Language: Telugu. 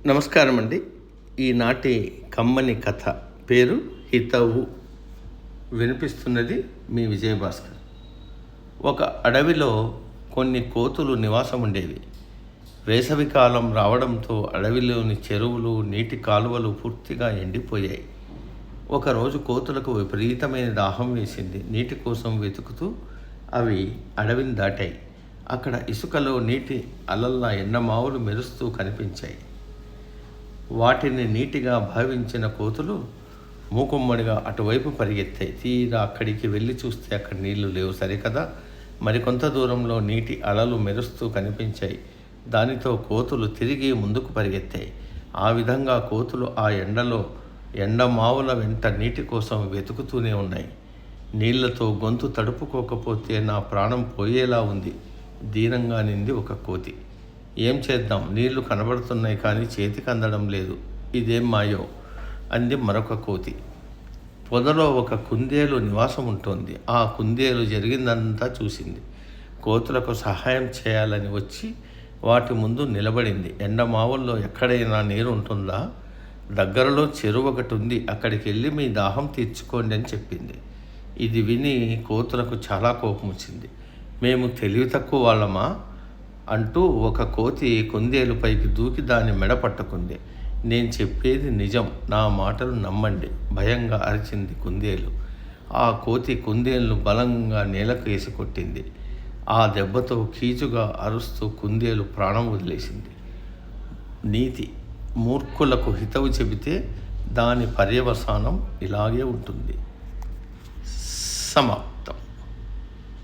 నమస్కారం అండి. ఈనాటి కమ్మని కథ పేరు హితవు. వినిపిస్తున్నది మీ విజయభాస్కర్. ఒక అడవిలో కొన్ని కోతులు నివాసం ఉండేవి. వేసవికాలం రావడంతో అడవిలోని చెరువులు, నీటి కాలువలు పూర్తిగా ఎండిపోయాయి. ఒకరోజు కోతులకు విపరీతమైన దాహం వేసింది. నీటి కోసం వెతుకుతూ అవి అడవిని దాటాయి. అక్కడ ఇసుకలో నీటి అలల్లా ఎండమావులు మెరుస్తూ కనిపించాయి. వాటిని నీటిగా భావించిన కోతులు మూకుమ్మడిగా అటువైపు పరిగెత్తాయి. తీరా అక్కడికి వెళ్ళి చూస్తే అక్కడ నీళ్లు లేవు. సరికదా, మరికొంత దూరంలో నీటి అలలు మెరుస్తూ కనిపించాయి. దానితో కోతులు తిరిగి ముందుకు పరిగెత్తాయి. ఆ విధంగా కోతులు ఆ ఎండలో ఎండమావుల వెంట నీటి కోసం వెతుకుతూనే ఉన్నాయి. నీళ్లతో గొంతు తడుపుకోకపోతే నా ప్రాణం పోయేలా ఉంది, దీనంగా నింది ఒక కోతి. ఏం చేద్దాం, నీళ్లు కనబడుతున్నాయి కానీ చేతికి అందడం లేదు, ఇదేం మాయో అంది మరొక కోతి. పొదలో ఒక కుందేలు నివాసం ఉంటుంది. ఆ కుందేలు జరిగిందంతా చూసింది. కోతులకు సహాయం చేయాలని వచ్చి వాటి ముందు నిలబడింది. ఎండమావుల్లో ఎక్కడైనా నీరు ఉంటుందా? దగ్గరలో చెరువు ఒకటి ఉంది, అక్కడికి వెళ్ళి మీ దాహం తీర్చుకోండి అని చెప్పింది. ఇది విని కోతులకు చాలా కోపం వచ్చింది. మేము తెలివి తక్కువ వాళ్ళమా అంటూ ఒక కోతి కుందేలుపైకి దూకి దాని మెడ పట్టుకుంది. నేను చెప్పేది నిజం, నా మాటలు నమ్మండి, భయంగా అరిచింది కుందేలు. ఆ కోతి కుందేలును బలంగా నేలకు వేసి కొట్టింది. ఆ దెబ్బతో కీచుగా అరుస్తూ కుందేలు ప్రాణం వదిలేసింది. నీతి: మూర్ఖులకు హితవు చెబితే దాని పర్యవసానం ఇలాగే ఉంటుంది. సమ